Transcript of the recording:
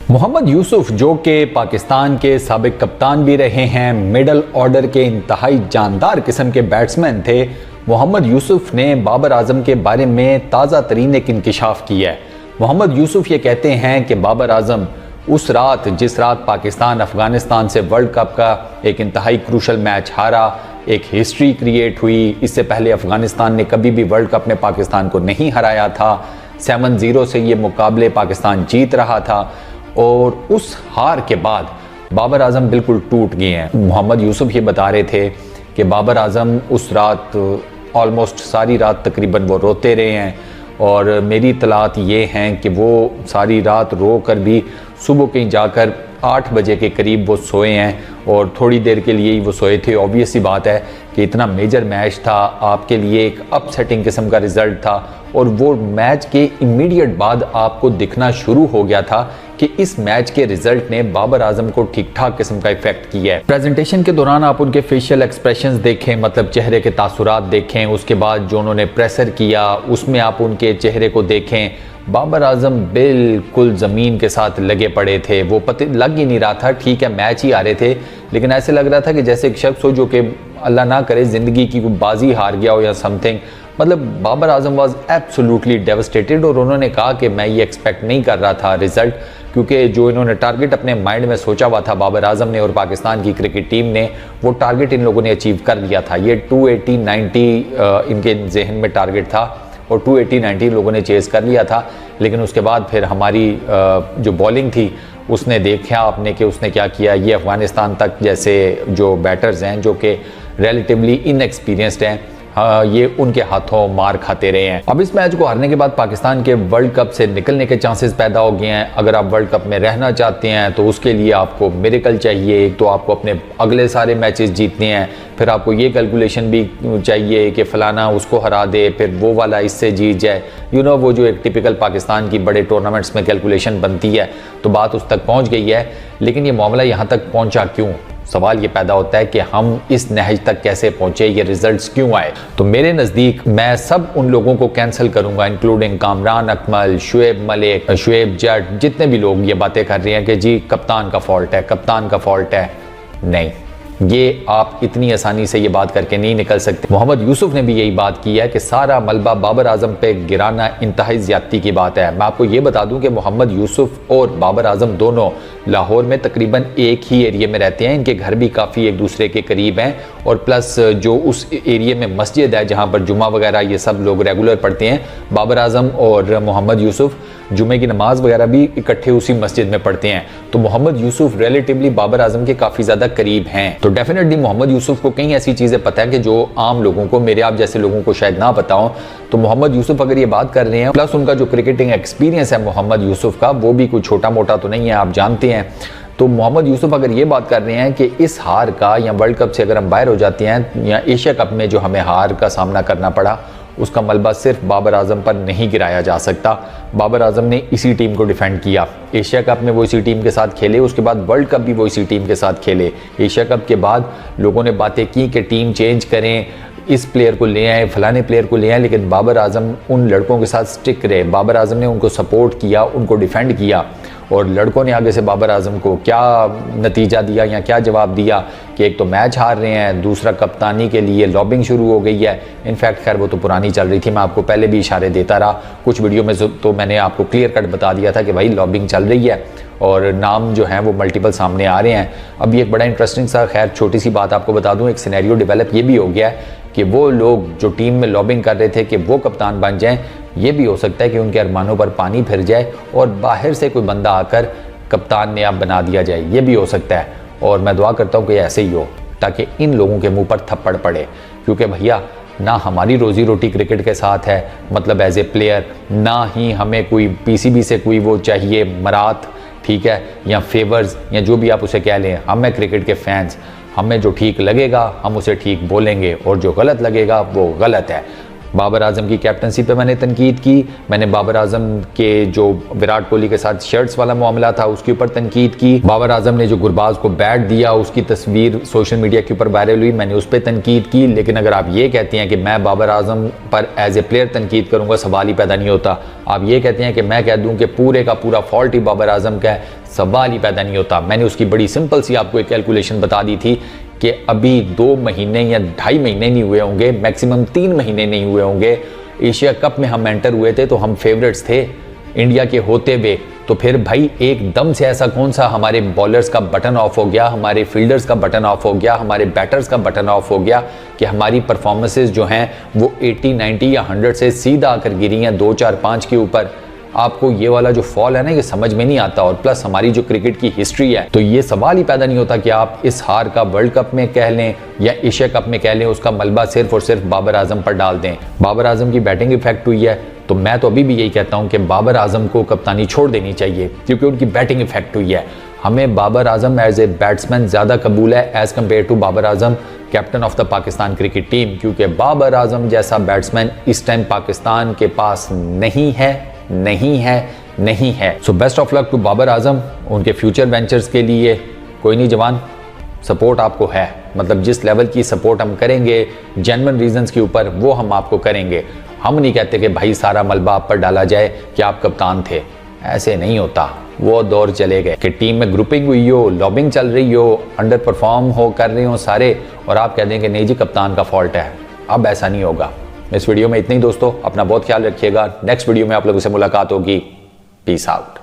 मोहम्मद यूसुफ जो कि पाकिस्तान के साबिक कप्तान भी रहे हैं, मिडल ऑर्डर के इंतहाई जानदार किस्म के बैट्समैन थे। मोहम्मद यूसुफ ने बाबर आजम के बारे में ताज़ा तरीन एक इंकिशाफ किया है। मोहम्मद यूसुफ ये कहते हैं कि बाबर आजम उस रात जिस रात पाकिस्तान अफ़गानिस्तान से वर्ल्ड कप का एक इंतहाई क्रूशल मैच हारा, एक हिस्ट्री क्रिएट हुई। इससे पहले अफ़गानिस्तान ने कभी भी वर्ल्ड कप में पाकिस्तान को नहीं हराया था। 7-0 से ये मुकाबले पाकिस्तान जीत रहा था और उस हार के बाद बाबर आजम बिल्कुल टूट गए हैं। मोहम्मद यूसुफ ये बता रहे थे कि बाबर आजम उस रात ऑलमोस्ट सारी रात तकरीबन वो रोते रहे हैं और मेरी इत्तलात ये हैं कि वो सारी रात रो कर भी सुबह कहीं जाकर 8 बजे के करीब वो सोए हैं और थोड़ी देर के लिए ही वो सोए थे। ऑब्वियस सी बात है कि इतना मेजर मैच था, आपके लिए एक अपसेटिंग किस्म का रिज़ल्ट था और वो मैच के इमीडिएट बाद आपको दिखना शुरू हो गया था कि इस मैच के रिजल्ट ने बाबर आजम को ठीक ठाक किस्म का इफेक्ट किया है। प्रेजेंटेशन के दौरान आप उनके फेशियल एक्सप्रेशंस देखें, मतलब चेहरे के तासुरात देखें, उसके बाद जो उन्होंने प्रेशर किया उसमें आप उनके चेहरे को देखें, बाबर आजम बिल्कुल ज़मीन के साथ लगे पड़े थे। वो पता लग ही नहीं रहा था, ठीक है मैच ही आ रहे थे, लेकिन ऐसे लग रहा था कि जैसे एक शख्स हो जो कि अल्लाह ना करे ज़िंदगी की कोई बाजी हार गया हो या समथिंग। मतलब Babar Azam was absolutely devastated और उन्होंने कहा कि मैं ये एक्सपेक्ट नहीं कर रहा था रिज़ल्ट, क्योंकि जो इन्होंने टारगेट अपने माइंड में सोचा हुआ था बाबर आजम ने और पाकिस्तान की क्रिकेट टीम ने, वो टारगेट इन लोगों ने अचीव कर लिया था। ये 280-90 इनके जहन में टारगेट था और 280-90 लोगों ने चेज़ कर लिया था। लेकिन उसके बाद फिर हमारी जो बॉलिंग थी उसने देखा आपने कि उसने क्या किया। ये अफ़गानिस्तान तक जैसे जो बैटर्स हैं जो कि रिलेटिवली इनएक्सपीरियंस्ड हैं, ये उनके हाथों मार खाते रहे हैं। अब इस मैच को हारने के बाद पाकिस्तान के वर्ल्ड कप से निकलने के चांसेस पैदा हो गए हैं। अगर आप वर्ल्ड कप में रहना चाहते हैं तो उसके लिए आपको मिरेकल चाहिए। एक तो आपको अपने अगले सारे मैचेस जीतने हैं, फिर आपको ये कैलकुलेशन भी चाहिए कि फ़लाना उसको हरा दे, फिर वो वाला इससे जीत जाए। वो जो एक टिपिकल पाकिस्तान की बड़े टूर्नामेंट्स में कैलकुलेशन बनती है, तो बात उस तक पहुँच गई है। लेकिन ये मामला यहाँ तक पहुँचा क्यों? सवाल ये पैदा होता है कि हम इस नहज तक कैसे पहुंचे, ये रिजल्ट्स क्यों आए। तो मेरे नज़दीक मैं सब उन लोगों को कैंसिल करूंगा, इंक्लूडिंग कामरान अकमल, शुएब मलिक, शुएब जट, जितने भी लोग ये बातें कर रहे हैं कि जी कप्तान का फॉल्ट है, कप्तान का फॉल्ट है। नहीं, ये आप इतनी आसानी से ये बात करके नहीं निकल सकते। मोहम्मद यूसुफ ने भी यही बात की है कि सारा मलबा बाबर आजम पे गिराना इंतहाई ज़्यादती की बात है। मैं आपको ये बता दूं कि मोहम्मद यूसुफ और बाबर आजम दोनों लाहौर में तकरीबन एक ही एरिया में रहते हैं। इनके घर भी काफ़ी एक दूसरे के करीब हैं और प्लस जो उस एरिया में मस्जिद है जहाँ पर जुमा वगैरह ये सब लोग रेगुलर पढ़ते हैं, बाबर आजम और मोहम्मद यूसुफ जुमे की नमाज वगैरह भी इकट्ठे उसी मस्जिद में पढ़ते हैं। तो मोहम्मद यूसुफ रिलेटिवली बाबर आजम के काफ़ी ज़्यादा करीब हैं। तो डेफिनेटली मोहम्मद यूसुफ को कई ऐसी चीज़ें पता है कि जो आम लोगों को, मेरे आप जैसे लोगों को शायद ना पता हो। तो मोहम्मद यूसुफ अगर ये बात कर रहे हैं, प्लस उनका जो क्रिकेटिंग एक्सपीरियंस है मोहम्मद यूसुफ का, वो भी कोई छोटा मोटा तो नहीं है, आप जानते हैं। तो मोहम्मद यूसुफ अगर ये बात कर रहे हैं कि इस हार का या वर्ल्ड कप से अगर हम बाहर हो जाते हैं या एशिया कप में जो हमें हार का सामना करना पड़ा, उसका मलबा सिर्फ बाबर आजम पर नहीं गिराया जा सकता। बाबर आजम ने इसी टीम को डिफेंड किया। एशिया कप में वो इसी टीम के साथ खेले, उसके बाद वर्ल्ड कप भी वो इसी टीम के साथ खेले। एशिया कप के बाद लोगों ने बातें की कि टीम चेंज करें, इस प्लेयर को ले आए, फलाने प्लेयर को ले आए, लेकिन बाबर आजम उन लड़कों के साथ स्टिक रहे। बाबर आजम ने उनको सपोर्ट किया, उनको डिफेंड किया और लड़कों ने आगे से बाबर आजम को क्या नतीजा दिया या क्या जवाब दिया कि एक तो मैच हार रहे हैं, दूसरा कप्तानी के लिए लॉबिंग शुरू हो गई है। इनफैक्ट खैर वो तो पुरानी चल रही थी, मैं आपको पहले भी इशारे देता रहा। कुछ वीडियो में तो मैंने आपको क्लियर कट बता दिया था कि भाई लॉबिंग चल रही है और नाम जो हैं वो मल्टीपल सामने आ रहे हैं। अब ये एक बड़ा इंटरेस्टिंग सा, खैर छोटी सी बात आपको बता दूं, एक सिनेरियो डेवलप ये भी हो गया है कि वो लोग जो टीम में लॉबिंग कर रहे थे कि वो कप्तान बन जाएं, ये भी हो सकता है कि उनके अरमानों पर पानी फिर जाए और बाहर से कोई बंदा आकर कप्तान ने आप बना दिया जाए, ये भी हो सकता है। और मैं दुआ करता हूँ कि ऐसे ही हो ताकि इन लोगों के मुंह पर थप्पड़ पड़े, क्योंकि भैया ना हमारी रोजी रोटी क्रिकेट के साथ है, मतलब एज ए प्लेयर, ना ही हमें कोई पीसीबी से कोई वो चाहिए मरात, ठीक है, या फेवर्स या जो भी आप उसे कह लें। हम हैं क्रिकेट के फैंस, हमें जो ठीक लगेगा हम उसे ठीक बोलेंगे और जो गलत लगेगा वो गलत है। बाबर आजम की कैप्टनसी पे मैंने तनकीद की, मैंने बाबर आजम के जो विराट कोहली के साथ शर्ट्स वाला मामला था उसके ऊपर तनकीद की, बाबर आजम ने जो गुरबाज को बैट दिया उसकी तस्वीर सोशल मीडिया के ऊपर वायरल हुई, मैंने उस पर तनकीद की। लेकिन अगर आप ये कहते हैं कि मैं बाबर आजम पर एज ए प्लेयर तनकीद करूंगा, सवाल ही पैदा नहीं होता। आप ये कहते हैं कि मैं कह दूं कि पूरे का पूरा फॉल्ट ही बाबर आजम का है, सवाल ही पैदा नहीं होता। मैंने उसकी बड़ी सिंपल सी आपको एक कैलकुलेशन बता दी थी कि अभी 2 महीने या 2.5 महीने नहीं हुए होंगे, मैक्सिमम 3 महीने नहीं हुए होंगे, एशिया कप में हम एंटर हुए थे तो हम फेवरेट्स थे इंडिया के होते हुए। तो फिर भाई एकदम से ऐसा कौन सा हमारे बॉलर्स का बटन ऑफ हो गया, हमारे फील्डर्स का बटन ऑफ हो गया, हमारे बैटर्स का बटन ऑफ हो गया कि हमारी परफॉर्मेंसेस जो हैं वो 80, 90 या 100 से सीधा आकर गिरी हैं 2, 4, 5 के ऊपर। आपको ये वाला जो फॉल है ना, ये समझ में नहीं आता। और प्लस हमारी जो क्रिकेट की हिस्ट्री है, तो ये सवाल ही पैदा नहीं होता कि आप इस हार का वर्ल्ड कप में कह लें या एशिया कप में कह लें, उसका मलबा सिर्फ और सिर्फ बाबर आजम पर डाल दें। बाबर आजम की बैटिंग इफेक्ट हुई है, तो मैं तो अभी भी यही कहता हूं कि बाबर आजम को कप्तानी छोड़ देनी चाहिए क्योंकि उनकी बैटिंग इफेक्ट हुई है। हमें Babar Azam as a batsman ज़्यादा कबूल है as compare to Babar Azam captain of the Pakistan cricket team, क्योंकि बाबर आजम जैसा बैट्समैन इस टाइम पाकिस्तान के पास नहीं है। So best of luck to Babar Azam, उनके फ्यूचर वेंचर्स के लिए। कोई नहीं जवान, सपोर्ट आपको है, मतलब जिस लेवल की सपोर्ट हम करेंगे जेन्युइन रीजंस के ऊपर वो हम आपको करेंगे। हम नहीं कहते कि भाई सारा मलबा आप पर डाला जाए कि आप कप्तान थे, ऐसे नहीं होता। वो दौर चले गए कि टीम में ग्रुपिंग हुई हो, लॉबिंग चल रही हो, अंडर परफॉर्म हो कर रहे हो सारे, और आप कह दें कि नहीं जी कप्तान का फॉल्ट है। अब ऐसा नहीं होगा। इस वीडियो में इतना ही दोस्तों, अपना बहुत ख्याल रखिएगा। नेक्स्ट वीडियो में आप लोगों से मुलाकात होगी। Peace out.